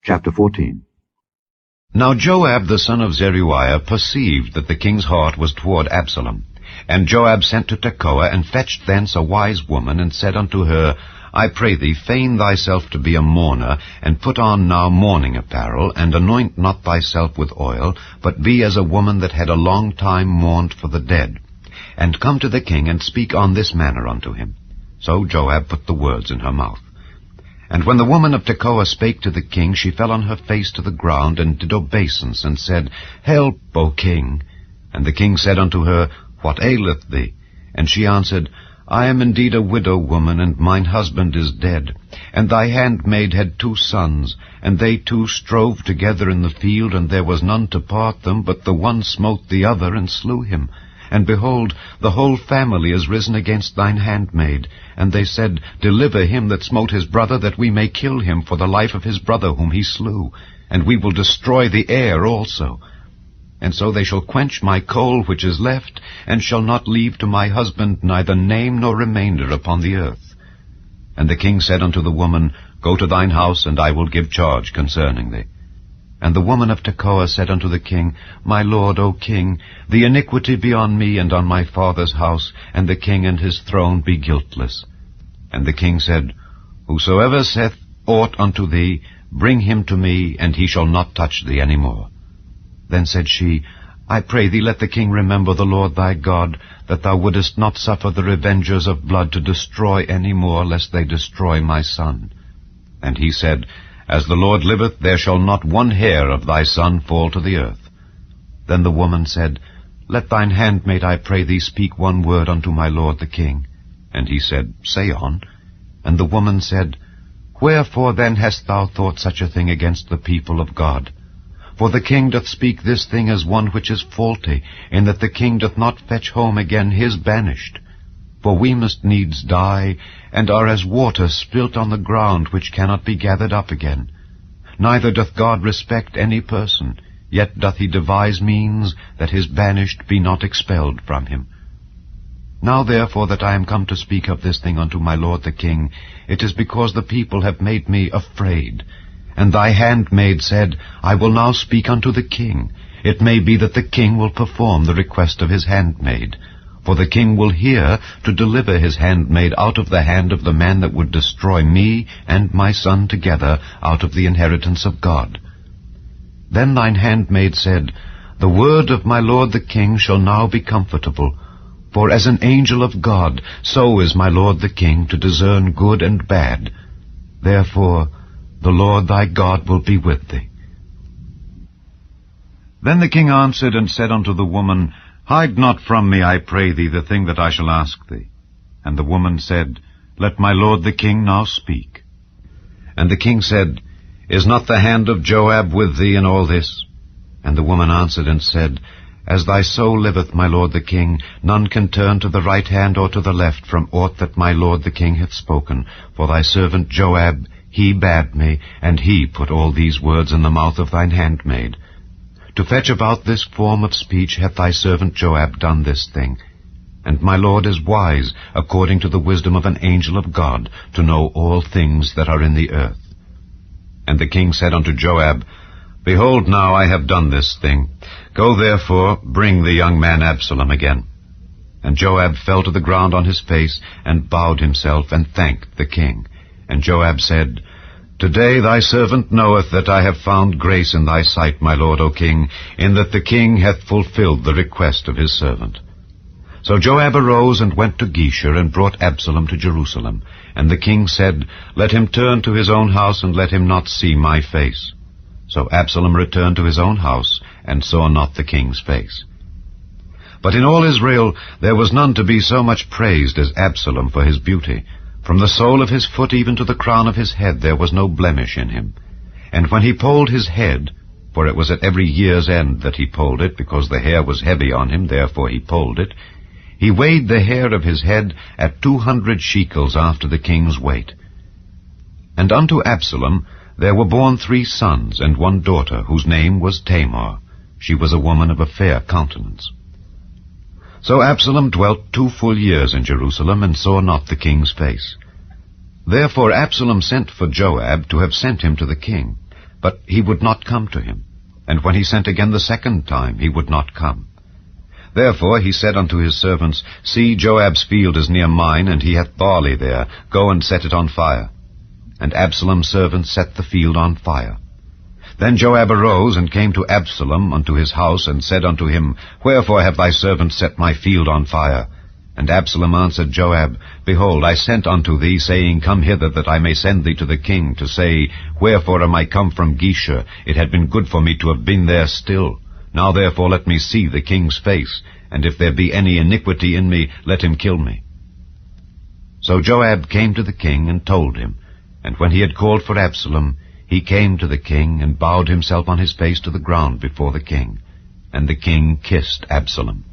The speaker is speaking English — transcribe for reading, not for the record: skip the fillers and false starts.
Chapter 14. Now Joab the son of Zeruiah perceived that the king's heart was toward Absalom. And Joab sent to Tekoa, and fetched thence a wise woman, and said unto her, I pray thee, feign thyself to be a mourner, and put on now mourning apparel, and anoint not thyself with oil, but be as a woman that had a long time mourned for the dead. And come to the king, and speak on this manner unto him. So Joab put the words in her mouth. And when the woman of Tekoa spake to the king, she fell on her face to the ground, and did obeisance, and said, Help, O king. And the king said unto her, What aileth thee? And she answered, I am indeed a widow woman, and mine husband is dead. And thy handmaid had 2 sons, and they 2 strove together in the field, and there was none to part them, but the one smote the other, and slew him. And behold, the whole family is risen against thine handmaid. And they said, Deliver him that smote his brother, that we may kill him for the life of his brother whom he slew, and we will destroy the heir also. And so they shall quench my coal which is left, and shall not leave to my husband neither name nor remainder upon the earth. And the king said unto the woman, Go to thine house, and I will give charge concerning thee. And the woman of Tekoa said unto the king, My lord, O king, the iniquity be on me and on my father's house, and the king and his throne be guiltless. And the king said, Whosoever saith aught unto thee, bring him to me, and he shall not touch thee any more. Then said she, I pray thee, let the king remember the Lord thy God, that thou wouldest not suffer the revengers of blood to destroy any more, lest they destroy my son. And he said, As the Lord liveth, there shall not one hair of thy son fall to the earth. Then the woman said, Let thine handmaid, I pray thee, speak one word unto my lord the king. And he said, Say on. And the woman said, Wherefore then hast thou thought such a thing against the people of God? For the king doth speak this thing as one which is faulty, in that the king doth not fetch home again his banished. For we must needs die, and are as water spilt on the ground, which cannot be gathered up again. Neither doth God respect any person, yet doth he devise means that his banished be not expelled from him. Now therefore that I am come to speak of this thing unto my lord the king, it is because the people have made me afraid. And thy handmaid said, I will now speak unto the king. It may be that the king will perform the request of his handmaid. For the king will hear to deliver his handmaid out of the hand of the man that would destroy me and my son together out of the inheritance of God. Then thine handmaid said, The word of my lord the king shall now be comfortable. For as an angel of God, so is my lord the king to discern good and bad. Therefore the Lord thy God will be with thee. Then the king answered and said unto the woman, Hide not from me, I pray thee, the thing that I shall ask thee. And the woman said, Let my lord the king now speak. And the king said, Is not the hand of Joab with thee in all this? And the woman answered and said, As thy soul liveth, my lord the king, none can turn to the right hand or to the left from aught that my lord the king hath spoken. For thy servant Joab, he bade me, and he put all these words in the mouth of thine handmaid. To fetch about this form of speech hath thy servant Joab done this thing. And my lord is wise, according to the wisdom of an angel of God, to know all things that are in the earth. And the king said unto Joab, Behold, now I have done this thing. Go therefore, bring the young man Absalom again. And Joab fell to the ground on his face, and bowed himself, and thanked the king. And Joab said, Today thy servant knoweth that I have found grace in thy sight, my lord, O king, in that the king hath fulfilled the request of his servant. So Joab arose and went to Geshur, and brought Absalom to Jerusalem. And the king said, Let him turn to his own house, and let him not see my face. So Absalom returned to his own house, and saw not the king's face. But in all Israel there was none to be so much praised as Absalom for his beauty. From the sole of his foot even to the crown of his head there was no blemish in him. And when he polled his head, for it was at every year's end that he polled it, because the hair was heavy on him, therefore he polled it, he weighed the hair of his head at 200 shekels after the king's weight. And unto Absalom there were born 3 sons and 1 daughter, whose name was Tamar. She was a woman of a fair countenance. So Absalom dwelt 2 full years in Jerusalem, and saw not the king's face. Therefore Absalom sent for Joab to have sent him to the king. but he would not come to him. And when he sent again the second time, he would not come. Therefore he said unto his servants, See, Joab's field is near mine, and he hath barley there. Go and set it on fire. And Absalom's servants set the field on fire. Then Joab arose and came to Absalom unto his house, and said unto him, Wherefore have thy servants set my field on fire? And Absalom answered Joab, Behold, I sent unto thee, saying, Come hither, that I may send thee to the king, to say, Wherefore am I come from Geshur? It had been good for me to have been there still. Now therefore let me see the king's face, and if there be any iniquity in me, let him kill me. So Joab came to the king, and told him. And when he had called for Absalom, he came to the king, and bowed himself on his face to the ground before the king. And the king kissed Absalom.